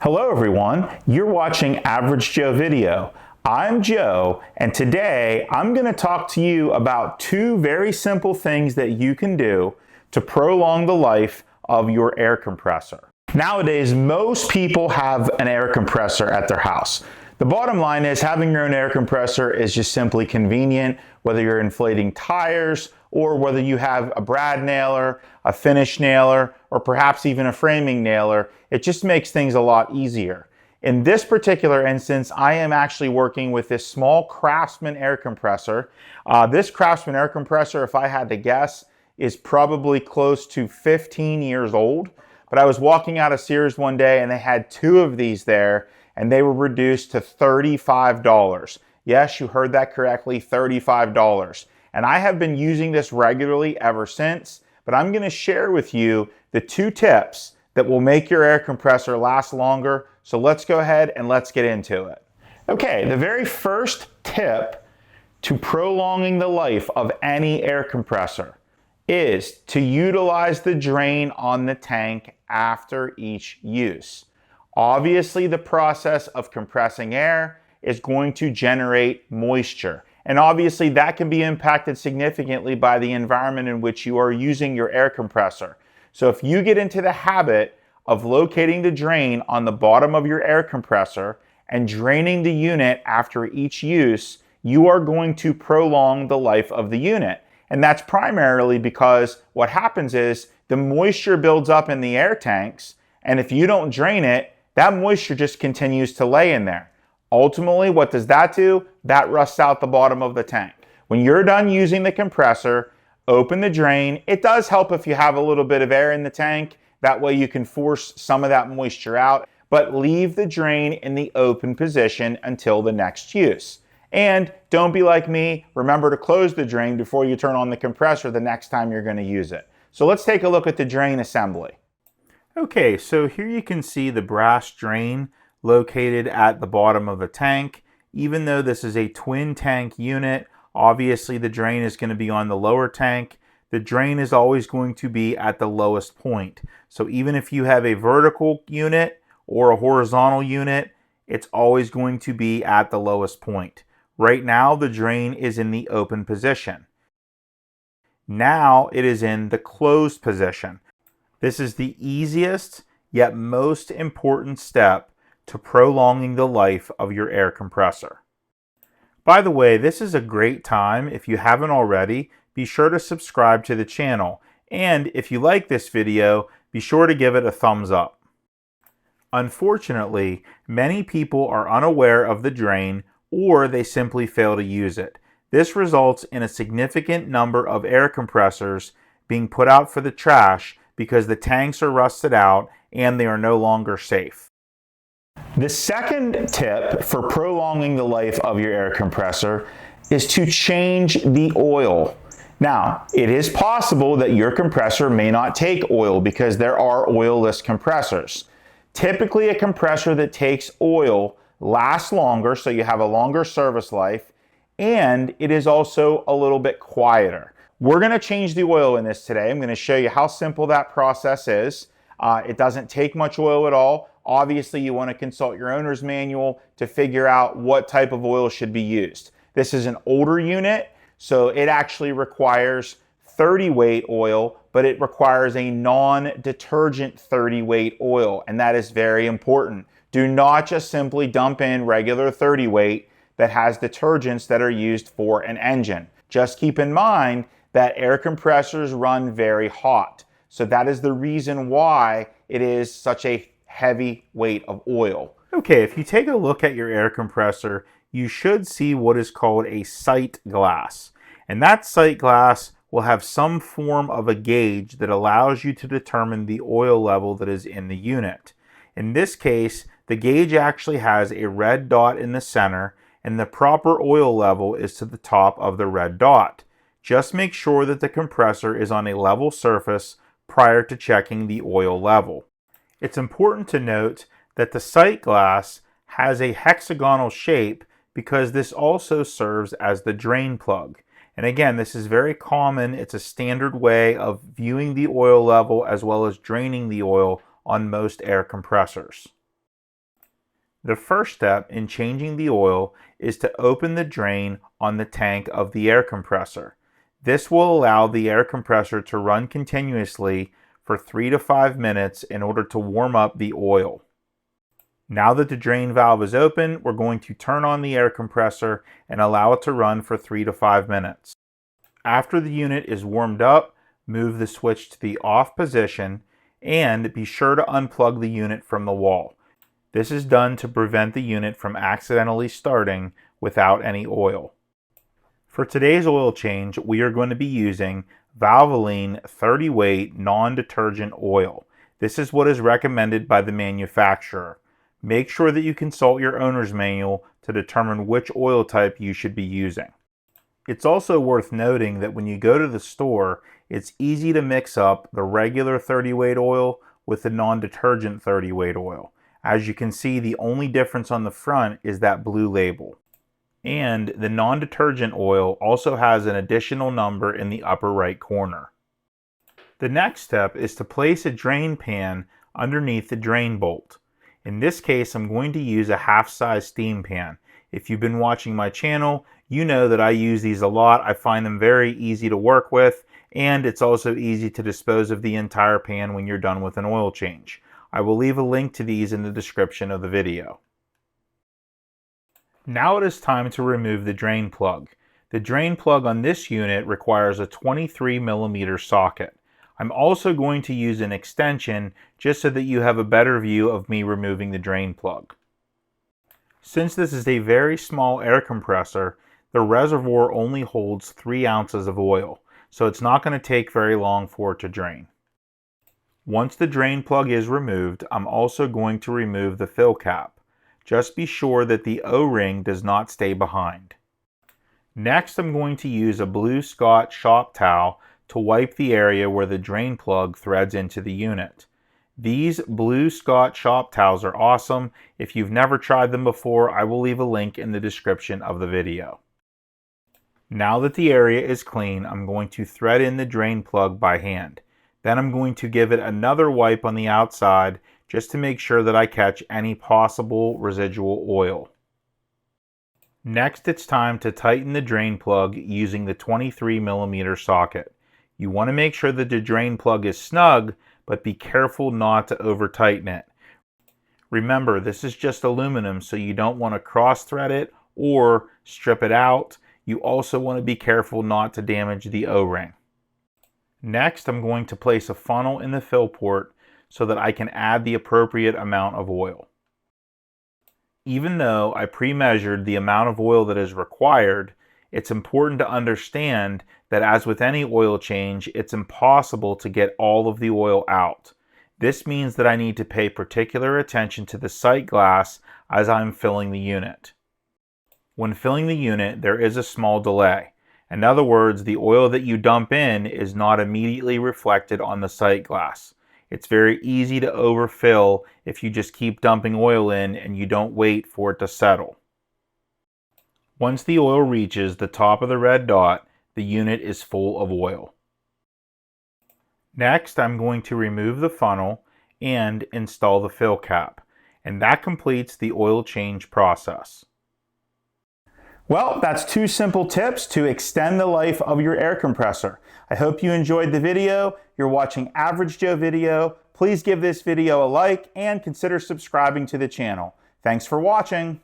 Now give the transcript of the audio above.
Hello everyone, you're watching Average Joe Video. I'm Joe, and today I'm going to talk to you about two very simple things that you can do to prolong the life of your air compressor. Nowadays, most people have an air compressor at their house. The bottom line is having your own air compressor is just simply convenient, whether you're inflating tires or whether you have a brad nailer, a finish nailer, or perhaps even a framing nailer. It just makes things a lot easier. In this particular instance, I am actually working with this small Craftsman air compressor. This Craftsman air compressor, if I had to guess, is probably close to 15 years old. But I was walking out of Sears one day and they had two of these there and they were reduced to $35. Yes, you heard that correctly, $35. And I have been using this regularly ever since, but I'm going to share with you the two tips that will make your air compressor last longer. So let's go ahead and let's get into it. Okay, the very first tip to prolonging the life of any air compressor is to utilize the drain on the tank after each use. Obviously, the process of compressing air is going to generate moisture. And obviously that can be impacted significantly by the environment in which you are using your air compressor. So if you get into the habit of locating the drain on the bottom of your air compressor and draining the unit after each use, you are going to prolong the life of the unit. And that's primarily because what happens is the moisture builds up in the air tanks, and if you don't drain it, that moisture just continues to lay in there. Ultimately, what does that do? That rusts out the bottom of the tank. When you're done using the compressor, open the drain. It does help if you have a little bit of air in the tank. That way you can force some of that moisture out, but leave the drain in the open position until the next use. And don't be like me, remember to close the drain before you turn on the compressor the next time you're going to use it. So let's take a look at the drain assembly. Okay, so here you can see the brass drain located at the bottom of the tank. Even though this is a twin tank unit, obviously the drain is going to be on the lower tank. The drain is always going to be at the lowest point. So even if you have a vertical unit or a horizontal unit, it's always going to be at the lowest point. Right now the drain is in the open position. Now it is in the closed position. This is the easiest yet most important step to prolonging the life of your air compressor. By the way, this is a great time. If you haven't already, be sure to subscribe to the channel. And if you like this video, be sure to give it a thumbs up. Unfortunately, many people are unaware of the drain or they simply fail to use it. This results in a significant number of air compressors being put out for the trash because the tanks are rusted out and they are no longer safe. The second tip for prolonging the life of your air compressor is to change the oil. Now, it is possible that your compressor may not take oil because there are oilless compressors. Typically, a compressor that takes oil lasts longer, so you have a longer service life, and it is also a little bit quieter. We're going to change the oil in this today. I'm going to show you how simple that process is. It doesn't take much oil at all. Obviously, you want to consult your owner's manual to figure out what type of oil should be used. This is an older unit, so it actually requires 30 weight oil, but it requires a non-detergent 30 weight oil, and that is very important. Do not just simply dump in regular 30 weight that has detergents that are used for an engine. Just keep in mind that air compressors run very hot. So that is the reason why it is such a heavy weight of oil. Okay, if you take a look at your air compressor, you should see what is called a sight glass. And that sight glass will have some form of a gauge that allows you to determine the oil level that is in the unit. In this case, the gauge actually has a red dot in the center, and the proper oil level is to the top of the red dot. Just make sure that the compressor is on a level surface prior to checking the oil level. It's important to note that the sight glass has a hexagonal shape because this also serves as the drain plug. And again, this is very common. It's a standard way of viewing the oil level as well as draining the oil on most air compressors. The first step in changing the oil is to open the drain on the tank of the air compressor. This will allow the air compressor to run continuously for 3 to 5 minutes in order to warm up the oil. Now that the drain valve is open, we're going to turn on the air compressor and allow it to run for 3 to 5 minutes. After the unit is warmed up, move the switch to the off position and be sure to unplug the unit from the wall. This is done to prevent the unit from accidentally starting without any oil. For today's oil change, we are going to be using Valvoline 30 weight non-detergent oil. This is what is recommended by the manufacturer. Make sure that you consult your owner's manual to determine which oil type you should be using. It's also worth noting that when you go to the store, it's easy to mix up the regular 30 weight oil with the non-detergent 30 weight oil. As you can see, the only difference on the front is that blue label. And the non-detergent oil also has an additional number in the upper right corner. The next step is to place a drain pan underneath the drain bolt. In this case, I'm going to use a half-size steam pan. If you've been watching my channel, you know that I use these a lot. I find them very easy to work with, and it's also easy to dispose of the entire pan when you're done with an oil change. I will leave a link to these in the description of the video. Now it is time to remove the drain plug. The drain plug on this unit requires a 23mm socket. I'm also going to use an extension just so that you have a better view of me removing the drain plug. Since this is a very small air compressor, the reservoir only holds 3 ounces of oil, so it's not going to take very long for it to drain. Once the drain plug is removed, I'm also going to remove the fill cap. Just be sure that the O-ring does not stay behind. Next, I'm going to use a blue Scott shop towel to wipe the area where the drain plug threads into the unit. These blue Scott shop towels are awesome. If you've never tried them before, I will leave a link in the description of the video. Now that the area is clean, I'm going to thread in the drain plug by hand. Then I'm going to give it another wipe on the outside just to make sure that I catch any possible residual oil. Next, it's time to tighten the drain plug using the 23mm socket. You want to make sure that the drain plug is snug, but be careful not to over tighten it. Remember, this is just aluminum, so you don't want to cross thread it or strip it out. You also want to be careful not to damage the O-ring. Next, I'm going to place a funnel in the fill port so that I can add the appropriate amount of oil. Even though I pre-measured the amount of oil that is required, it's important to understand that as with any oil change, it's impossible to get all of the oil out. This means that I need to pay particular attention to the sight glass as I'm filling the unit. When filling the unit, there is a small delay. In other words, the oil that you dump in is not immediately reflected on the sight glass. It's very easy to overfill if you just keep dumping oil in and you don't wait for it to settle. Once the oil reaches the top of the red dot, the unit is full of oil. Next, I'm going to remove the funnel and install the fill cap, and that completes the oil change process. Well, that's 2 simple tips to extend the life of your air compressor. I hope you enjoyed the video. You're watching Average Joe Video. Please give this video a like and consider subscribing to the channel. Thanks for watching.